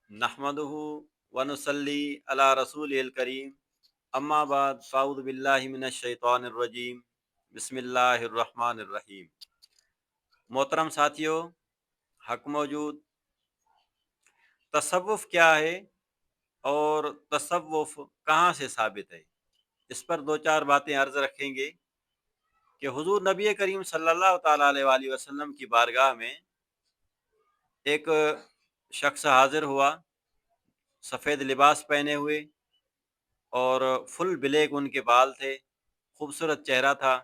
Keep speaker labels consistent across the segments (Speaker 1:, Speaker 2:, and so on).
Speaker 1: नहमदुहु व नुसल्ली अला रसूलिल करीम अम्मा बाद फ़ाऊज़ु बिल्लाहि मिनश शैतानिर रजीम बिस्मिल्लाहिर रहमानिर रहीम। मोहतरम साथियों, हक मौजूद, तसव्वुफ़ क्या है और तसव्वुफ़ कहाँ से साबित है, इस पर दो चार बातें अर्ज़ रखेंगे कि हुज़ूर नबी करीम सल्लल्लाहु ताला अलैहि वसल्लम की बारगाह में एक शख्स हाज़िर हुआ, सफ़ेद लिबास पहने हुए और फुल ब्लैक उनके बाल थे, खूबसूरत चेहरा था।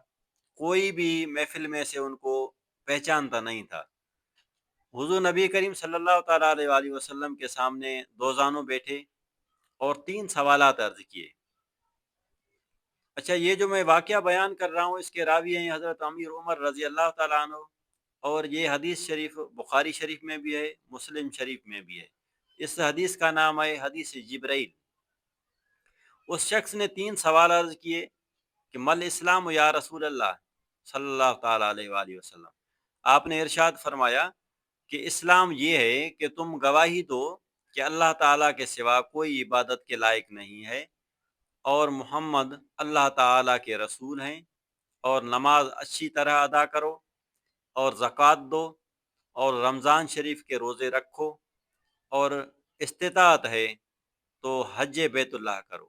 Speaker 1: कोई भी महफ़िल में से उनको पहचानता नहीं था। हुज़ूर नबी करीम सल्लल्लाहु ताला अलैहि वसल्लम के सामने दोज़ानों बैठे और 3 सवालात अर्ज़ किए। अच्छा, ये जो मैं वाक़या बयान कर रहा हूँ, इसके रावी हैं हज़रत अमीर उमर रज़ी अल्लाह ताला अन्हु, और ये हदीस शरीफ बुखारी शरीफ में भी है, मुस्लिम शरीफ में भी है। इस हदीस का नाम है हदीस जिब्रील। उस शख्स ने 3 सवाल अर्ज़ किए कि मल इस्लाम या रसूल अल्लाह सल्लल्लाहु ताला अलैहि वसल्लम। आपने इरशाद फरमाया कि इस्लाम ये है कि तुम गवाही दो कि अल्लाह ताला के सिवा कोई इबादत के लायक नहीं है और मोहम्मद अल्लाह ताला के रसूल हैं, और नमाज अच्छी तरह अदा करो और ज़कात दो और रमज़ान शरीफ के रोज़े रखो, और इस्तिताअत है तो हज बैतुल्लाह करो।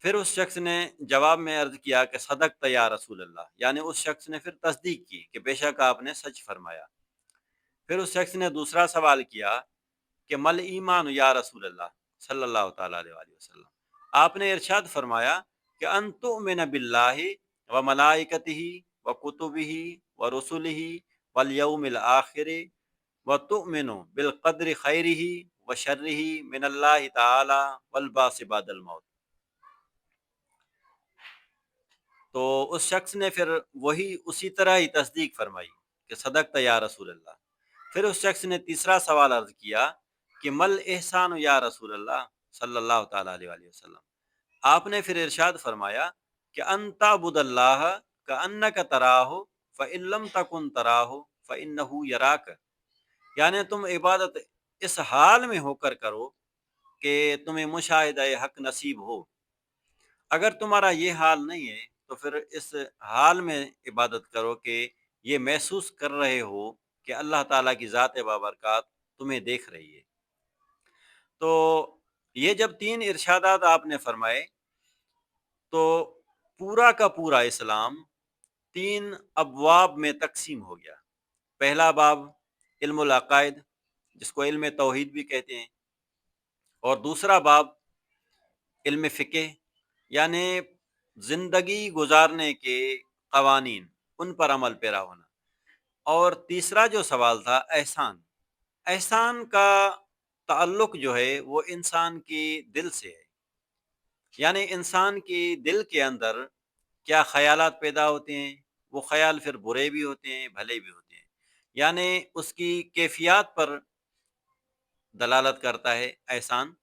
Speaker 1: फिर उस शख्स ने जवाब में अर्ज़ किया कि सदक़्त या रसूल अल्लाह, यानी उस शख्स ने फिर तस्दीक की कि बेशक आपने सच फरमाया। फिर उस शख्स ने दूसरा सवाल किया कि मल ईमान या रसूल अल्लाह सल्लल्लाहु ताला अलैहि वसल्लम। आपने इरशाद फरमाया कि अन तुमिन बिल्लाहि व मलाइकतिही व कुतुबिही व रुसुलिही वल यौमिल आखिर व तुमिनु बिल क़द्रि खैरिही व शर्रिही मिनल्लाहि ताला वल बास बादल मौत। तो उस शख्स ने फिर वही उसी तरह ही तस्दीक फरमाई कि सदक़्त या रसूल अल्लाह। फिर उस शख्स ने तीसरा सवाल अर्ज़ किया कि मल एहसान या रसूल अल्लाह सल्लल्लाहु ताला अलैहि वसल्लम। आपने फिर इरशाद फरमाया कि अंताबुदल्लाह का अन्नक तराहो फ़ इन लम तकुन तराहो फ़ इन्नहु यराक। यानी तुम इबादत इस हाल में होकर करो कि तुम्हें मुशाहिदा हक नसीब हो। अगर तुम्हारा ये हाल नहीं है तो फिर इस हाल में इबादत करो कि ये महसूस कर रहे हो कि अल्लाह ताला की ज़ात बाबरकात तुम्हें देख रही है। तो ये जब 3 इरशादात आपने फरमाए, तो पूरा का पूरा इस्लाम 3 अबवाब में तक़सीम हो गया। पहला बाब इल्मुल अक़ाइद, जिसको इल्म तौहीद भी कहते हैं, और दूसरा बाब इल्म फ़िक़्ह, यानी ज़िंदगी गुज़ारने के क़वानीन, उन पर अमल पैरा होना। और तीसरा जो सवाल था एहसान, एहसान का ताल्लुक़ जो है वो इंसान के दिल से है। यानी इंसान के दिल के अंदर क्या ख़यालात पैदा होते हैं, वो ख़याल फिर बुरे भी होते हैं, भले भी होते हैं। यानी उसकी कैफ़ियत पर दलालत करता है एहसान,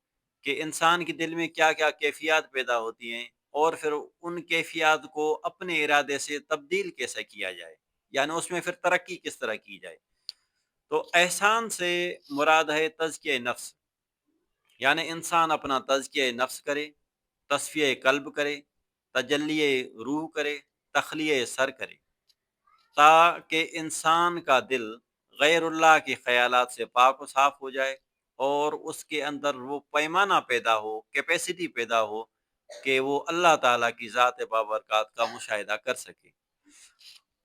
Speaker 1: कि इंसान के दिल में क्या-क्या कैफ़ियत पैदा होती हैं, और फिर उन कैफ़ियत को अपने इरादे से तब्दील कैसे किया जाए, यानी उसमें फिर तरक्की किस तरह की जाए। तो एहसान से मुराद है तज़किया नफ्स, यानी इंसान अपना तज़किया नफ्स करे, तस्फ़िया क़ल्ब करे, तजल्ली रूह करे, तख़लिया सर करे, ताकि इंसान का दिल गैरुल्लाह के ख़यालात से पाक व साफ़ हो जाए और उसके अंदर वो पैमाना पैदा हो, कैपेसिटी पैदा हो कि वो अल्लाह ताला की ज़ात बाबरकात का मुशाहिदा कर सके।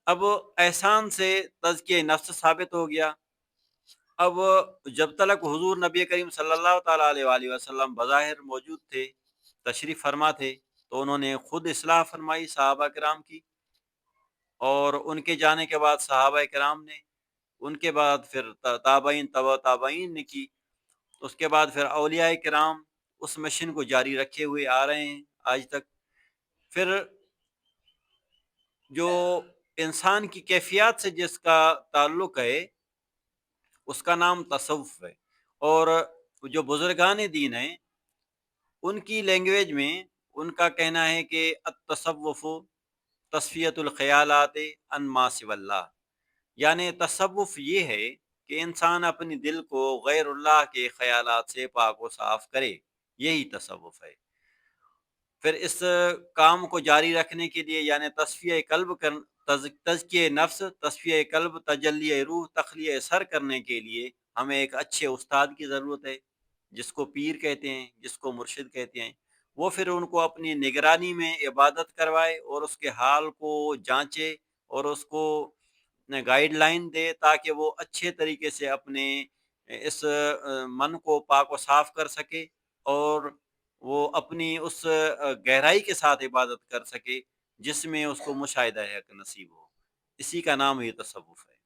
Speaker 1: अब एहसान से तज़किया नफ्स साबित हो गया। अब जब तक हुज़ूर नबी करीम सल्लल्लाहु ताला अलैहि वसल्लम बज़ाहिर मौजूद थे, तशरीफ़ फरमा थे, तो उन्होंने खुद इस्लाह फरमाई सहाबा किराम की, और उनके जाने के बाद सहाबा किराम ने, उनके बाद फिर ताबईन तबा ताबईन ने की, उसके बाद फिर औलियाए किराम उस मिशन को जारी रखे हुए आ रहे हैं आज तक। फिर जो इंसान की कैफियत से जिसका ताल्लुक़ है, उसका नाम तसव्वुफ़ है। और जो बुज़ुर्गान दीन हैं, उनकी लैंग्वेज में उनका कहना है कि अत-तसव्वुफ़ु तस्फ़ियतुल ख़यालात अन मा सिवल्लाह, यानी तसव्वुफ़ ये है کہ انسان اپنی دل کو غیر اللہ کے خیالات سے پاک و صاف کرے، یہی تصوف ہے۔ پھر اس کام کو جاری رکھنے کے لیے یعنی تصفیہ قلب تزکیہ نفس، تصفیہ قلب، تجلی روح، تخلیہ سر کرنے کے لیے ہمیں ایک اچھے استاد کی ضرورت ہے، جس کو پیر کہتے ہیں، جس کو مرشد کہتے ہیں۔ وہ پھر ان کو اپنی نگرانی میں عبادت کروائے اور اس کے حال کو جانچے اور اس کو گائیڈ لائن دے، تاکہ وہ اچھے طریقے سے اپنے اس من کو پاک و صاف کر سکے اور وہ اپنی اس گہرائی کے ساتھ عبادت کر سکے جس میں اس کو مشاہدہ حق نصیب ہو۔ اسی کا نام ہی تصوف ہے۔